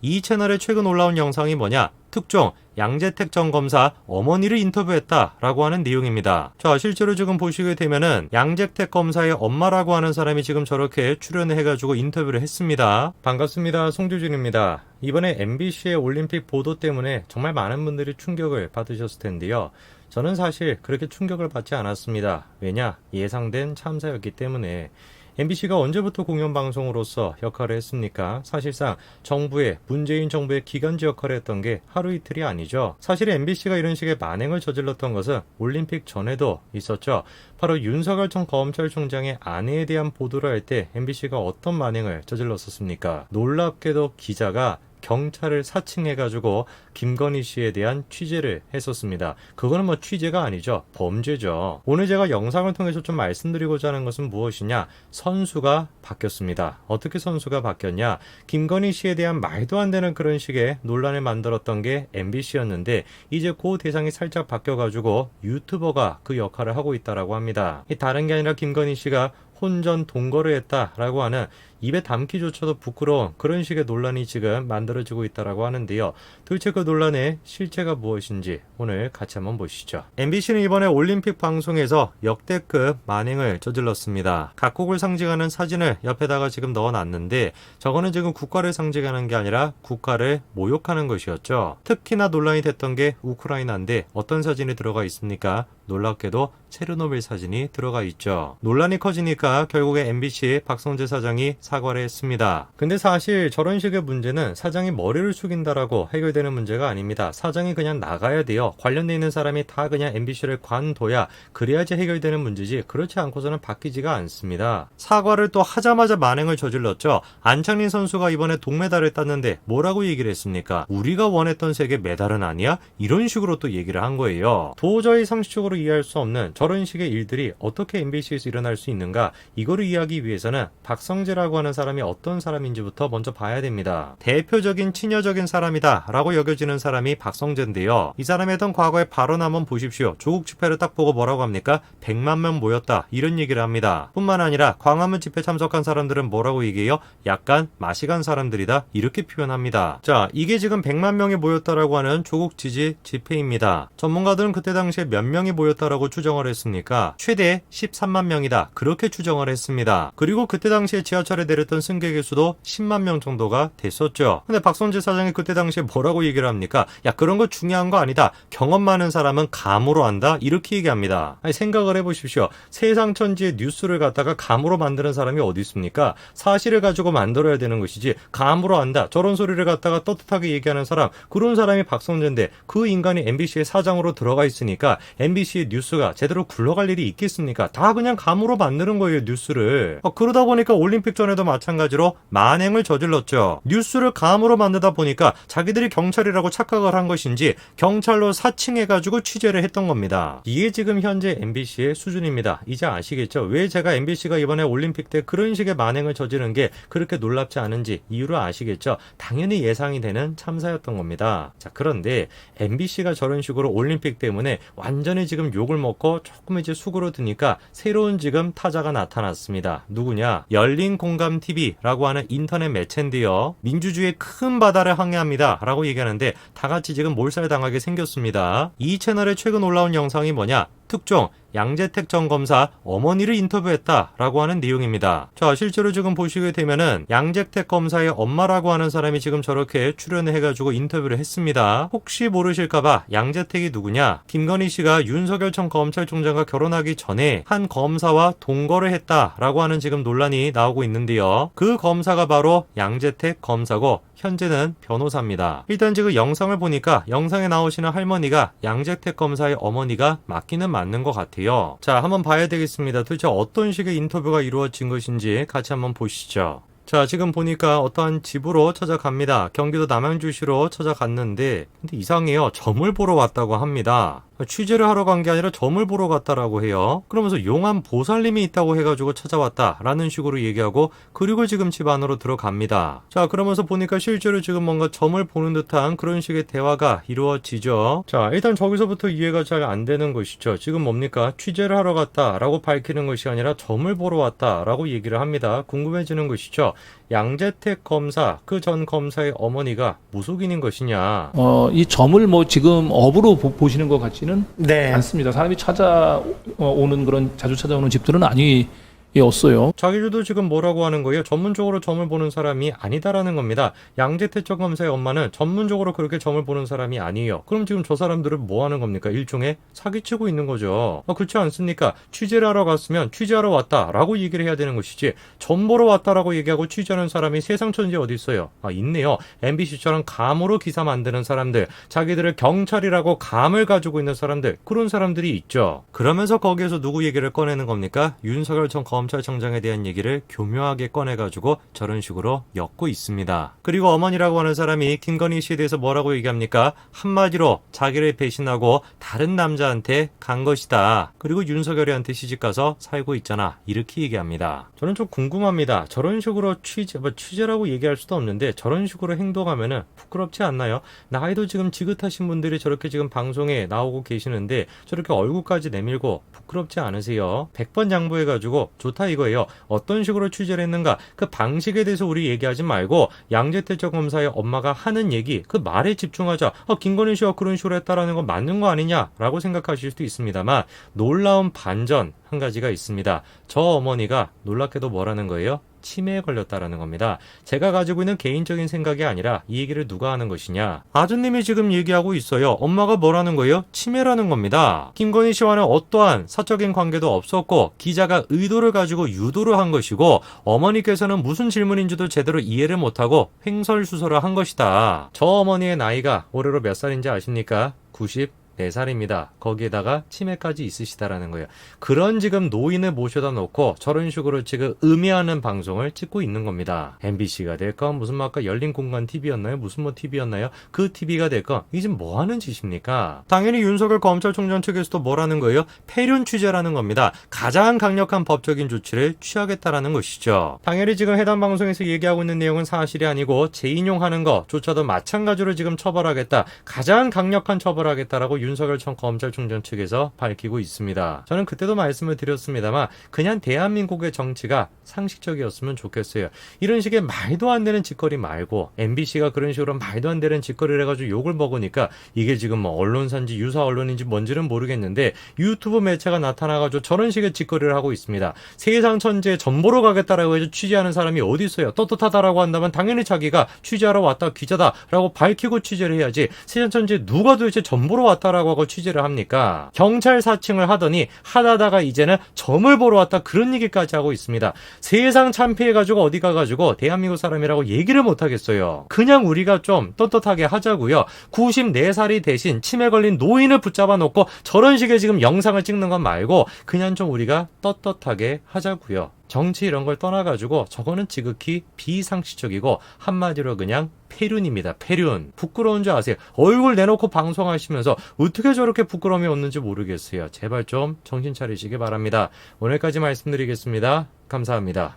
이 채널에 최근 올라온 영상이 뭐냐? 특종 양재택 전 검사 어머니를 인터뷰했다 라고 하는 내용입니다. 자, 실제로 지금 보시게 되면은 양재택 검사의 엄마라고 하는 사람이 지금 저렇게 출연을 해가지고 인터뷰를 했습니다. 반갑습니다. 송주진입니다. 이번에 MBC의 올림픽 보도 때문에 정말 많은 분들이 충격을 받으셨을 텐데요. 저는 사실 그렇게 충격을 받지 않았습니다. 왜냐? 예상된 참사였기 때문에. MBC가 언제부터 공영방송으로서 역할을 했습니까? 사실상 문재인 정부의 기관지 역할을 했던 게 하루 이틀이 아니죠. 사실 MBC가 이런 식의 만행을 저질렀던 것은 올림픽 전에도 있었죠. 바로 윤석열 전 검찰총장의 아내에 대한 보도를 할 때 MBC가 어떤 만행을 저질렀었습니까? 놀랍게도 기자가 경찰을 사칭해가지고 김건희 씨에 대한 취재를 했었습니다. 그거는 뭐 취재가 아니죠. 범죄죠. 오늘 제가 영상을 통해서 좀 말씀드리고자 하는 것은 무엇이냐? 선수가 바뀌었습니다. 어떻게 선수가 바뀌었냐? 김건희 씨에 대한 말도 안 되는 그런 식의 논란을 만들었던 게 MBC였는데 이제 그 대상이 살짝 바뀌어가지고 유튜버가 그 역할을 하고 있다라고 합니다. 다른 게 아니라 김건희 씨가 혼전 동거를 했다라고 하는 입에 담기조차도 부끄러운 그런 식의 논란이 지금 만들어지고 있다라고 하는데요. 도대체 그 논란의 실체가 무엇인지 오늘 같이 한번 보시죠. MBC는 이번에 올림픽 방송에서 역대급 만행을 저질렀습니다. 각국을 상징하는 사진을 옆에다가 지금 넣어놨는데 저거는 지금 국가를 상징하는 게 아니라 국가를 모욕하는 것이었죠. 특히나 논란이 됐던 게 우크라이나인데 어떤 사진이 들어가 있습니까? 놀랍게도 체르노빌 사진이 들어가 있죠. 논란이 커지니까 결국에 MBC 박성재 사장이 사과를 했습니다. 근데 사실 저런 식의 문제는 사장이 머리를 숙인다라고 해결되는 문제가 아닙니다. 사장이 그냥 나가야 돼요. 관련돼 있는 사람이 다 그냥 MBC를 관둬야 그래야지 해결되는 문제지 그렇지 않고서는 바뀌지가 않습니다. 사과를 또 하자마자 만행을 저질렀죠. 안창린 선수가 이번에 동메달을 땄는데 뭐라고 얘기를 했습니까? 우리가 원했던 세계 메달은 아니야? 이런 식으로 또 얘기를 한 거예요. 도저히 상식적으로 이해할 수 없는 저런 식의 일들이 어떻게 MBC에서 일어날 수 있는가? 이거를 이해하기 위해서는 박성재라고 하는 사람이 어떤 사람인지부터 먼저 봐야 됩니다. 대표적인 친여적인 사람이다 라고 여겨지는 사람이 박성재인데요. 이 사람이 했던 과거의 발언 한번 보십시오. 조국 집회를 딱 보고 뭐라고 합니까? 100만 명 모였다 이런 얘기를 합니다. 뿐만 아니라 광화문 집회 참석한 사람들은 뭐라고 얘기해요? 약간 맛이 간 사람들이다 이렇게 표현합니다. 자, 이게 지금 100만 명이 모였다라고 하는 조국 지지 집회입니다. 전문가들은 그때 당시에 몇 명이 모였다라고 추정을 했습니까? 최대 13만 명이다 그렇게 추정을 했습니다. 그리고 그때 당시에 지하철에 내렸던 승객의 수도 10만 명 정도가 됐었죠. 근데 박성재 사장이 그때 당시에 뭐라고 얘기를 합니까? 야, 그런 거 중요한 거 아니다. 경험 많은 사람은 감으로 한다 이렇게 얘기합니다. 아니, 생각을 해보십시오. 세상 천지의 뉴스를 갖다가 감으로 만드는 사람이 어디 있습니까? 사실을 가지고 만들어야 되는 것이지 감으로 한다 저런 소리를 갖다가 떳떳하게 얘기하는 사람, 그런 사람이 박성재인데 그 인간이 MBC의 사장으로 들어가 있으니까 MBC의 뉴스가 제대로 굴러갈 일이 있겠습니까? 다 그냥 감으로 만드는 거예요, 뉴스를. 그러다 보니까 올림픽 전에도 마찬가지로 만행을 저질렀죠. 뉴스를 감으로 만들다 보니까 자기들이 경찰이라고 착각을 한 것인지 경찰로 사칭해가지고 취재를 했던 겁니다. 이게 지금 현재 MBC의 수준입니다. 이제 아시겠죠? 왜 제가 MBC가 이번에 올림픽 때 그런 식의 만행을 저지른 게 그렇게 놀랍지 않은지 이유를 아시겠죠? 당연히 예상이 되는 참사였던 겁니다. 자, 그런데 MBC가 저런 식으로 올림픽 때문에 완전히 지금 욕을 먹고 조금 이제 수그러드니까 새로운 지금 타자가 나타났습니다. 누구냐? 열린공감TV라고 하는 인터넷 매체인데요. 민주주의의 큰 바다를 항해합니다 라고 얘기하는데 다 같이 지금 몰살당하게 생겼습니다. 이 채널에 최근 올라온 영상이 뭐냐? 특종 양재택 전 검사 어머니를 인터뷰했다 라고 하는 내용입니다. 자, 실제로 지금 보시게 되면은 양재택 검사의 엄마라고 하는 사람이 지금 저렇게 출연을 해가지고 인터뷰를 했습니다. 혹시 모르실까봐 양재택이 누구냐? 김건희 씨가 윤석열 전 검찰총장과 결혼하기 전에 한 검사와 동거를 했다 라고 하는 지금 논란이 나오고 있는데요. 그 검사가 바로 양재택 검사고 현재는 변호사입니다. 일단 지금 영상을 보니까 영상에 나오시는 할머니가 양재택 검사의 어머니가 맞기는 맞는 것 같아요. 자, 한번 봐야 되겠습니다. 도대체 어떤 식의 인터뷰가 이루어진 것인지 같이 한번 보시죠. 자, 지금 보니까 어떠한 집으로 찾아갑니다. 경기도 남양주시로 찾아갔는데 근데 이상해요. 점을 보러 왔다고 합니다. 취재를 하러 간 게 아니라 점을 보러 갔다라고 해요. 그러면서 용한 보살님이 있다고 해가지고 찾아왔다라는 식으로 얘기하고 그리고 지금 집 안으로 들어갑니다. 자, 그러면서 보니까 실제로 지금 뭔가 점을 보는 듯한 그런 식의 대화가 이루어지죠. 자, 일단 저기서부터 이해가 잘 안 되는 것이죠. 지금 뭡니까? 취재를 하러 갔다라고 밝히는 것이 아니라 점을 보러 왔다라고 얘기를 합니다. 궁금해지는 것이죠. 양재택 검사 그 전 검사의 어머니가 무속인인 것이냐. 이 점을 뭐 지금 업으로 보시는 것 같지는 네. 않습니다. 사람이 찾아오는 그런 자주 찾아오는 집들은 아니었어요. 자기들도 지금 뭐라고 하는 거예요? 전문적으로 점을 보는 사람이 아니다라는 겁니다. 양재택 전 검사의 엄마는 전문적으로 그렇게 점을 보는 사람이 아니에요. 그럼 지금 저 사람들은 뭐 하는 겁니까? 일종의 사기치고 있는 거죠. 그렇지 않습니까? 취재를 하러 갔으면 취재하러 왔다라고 얘기를 해야 되는 것이지, 점 보러 왔다라고 얘기하고 취재하는 사람이 세상 천지에 어디 있어요? 있네요. MBC처럼 감으로 기사 만드는 사람들, 자기들을 경찰이라고 감을 가지고 있는 사람들, 그런 사람들이 있죠. 그러면서 거기에서 누구 얘기를 꺼내는 겁니까? 윤석열 전 검찰청장에 대한 얘기를 교묘하게 꺼내가지고 저런 식으로 엮고 있습니다. 그리고 어머니라고 하는 사람이 김건희 씨에 대해서 뭐라고 얘기합니까? 한마디로 자기를 배신하고 다른 남자한테 간 것이다. 그리고 윤석열이한테 시집가서 살고 있잖아. 이렇게 얘기합니다. 저는 좀 궁금합니다. 저런 식으로 취재라고 얘기할 수도 없는데 저런 식으로 행동하면은 부끄럽지 않나요? 나이도 지금 지긋하신 분들이 저렇게 지금 방송에 나오고 계시는데 저렇게 얼굴까지 내밀고 부끄럽지 않으세요? 100번 양보해가지고 좋다 이거예요. 어떤 식으로 취재를 했는가, 그 방식에 대해서 우리 얘기하지 말고 양재택 전 검사의 엄마가 하는 얘기, 그 말에 집중하자. 김건희 씨가 그런 식으로 했다라는 건 맞는 거 아니냐라고 생각하실 수도 있습니다만, 놀라운 반전 한 가지가 있습니다. 저 어머니가 놀랍게도 뭐라는 거예요? 치매에 걸렸다라는 겁니다. 제가 가지고 있는 개인적인 생각이 아니라 이 얘기를 누가 하는 것이냐, 아드님이 지금 얘기하고 있어요. 엄마가 뭐라는 거예요? 치매라는 겁니다. 김건희 씨와는 어떠한 사적인 관계도 없었고 기자가 의도를 가지고 유도를 한 것이고, 어머니께서는 무슨 질문인지도 제대로 이해를 못하고 횡설수설을 한 것이다. 저 어머니의 나이가 올해로 몇 살인지 아십니까? 94살입니다. 거기에다가 치매까지 있으시다라는 거예요. 그런 지금 노인을 모셔다 놓고 저런 식으로 지금 음해하는 방송을 찍고 있는 겁니다. MBC가 될까? 무슨 아까 열린 공간 TV였나요? 무슨 TV였나요? 그 TV가 될까? 이게 지금 뭐 하는 짓입니까? 당연히 윤석열 검찰총장 측에서도 뭐라는 거예요? 폐륜 취재라는 겁니다. 가장 강력한 법적인 조치를 취하겠다라는 것이죠. 당연히 지금 해당 방송에서 얘기하고 있는 내용은 사실이 아니고 재인용하는 것조차도 마찬가지로 지금 처벌하겠다. 가장 강력한 처벌하겠다라고 윤석열 전 검찰총장 측에서 밝히고 있습니다. 저는 그때도 말씀을 드렸습니다만 그냥 대한민국의 정치가 상식적이었으면 좋겠어요. 이런 식의 말도 안 되는 짓거리 말고 MBC가 그런 식으로 말도 안 되는 짓거리를 해가지고 욕을 먹으니까 이게 지금 뭐 언론사인지 유사 언론인지 뭔지는 모르겠는데 유튜브 매체가 나타나가지고 저런 식의 짓거리를 하고 있습니다. 세상 천지에 점 보러 가겠다라고 해서 취재하는 사람이 어디 있어요? 떳떳하다라고 한다면 당연히 자기가 취재하러 왔다 기자다라고 밝히고 취재를 해야지, 세상 천지에 누가 도대체 점 보러 왔다라고 하고 취재를 합니까? 경찰 사칭을 하더니 하다가 이제는 점을 보러 왔다 그런 얘기까지 하고 있습니다. 세상 참피해가지고 어디 가가지고 대한민국 사람이라고 얘기를 못하겠어요. 그냥 우리가 좀 떳떳하게 하자고요. 94살이 대신 치매 걸린 노인을 붙잡아 놓고 저런 식의 지금 영상을 찍는 건 말고 그냥 좀 우리가 떳떳하게 하자고요. 정치 이런 걸 떠나가지고 저거는 지극히 비상식적이고 한마디로 그냥 폐륜입니다. 폐륜. 부끄러운 줄 아세요? 얼굴 내놓고 방송하시면서 어떻게 저렇게 부끄러움이 없는지 모르겠어요. 제발 좀 정신 차리시기 바랍니다. 오늘까지 말씀드리겠습니다. 감사합니다.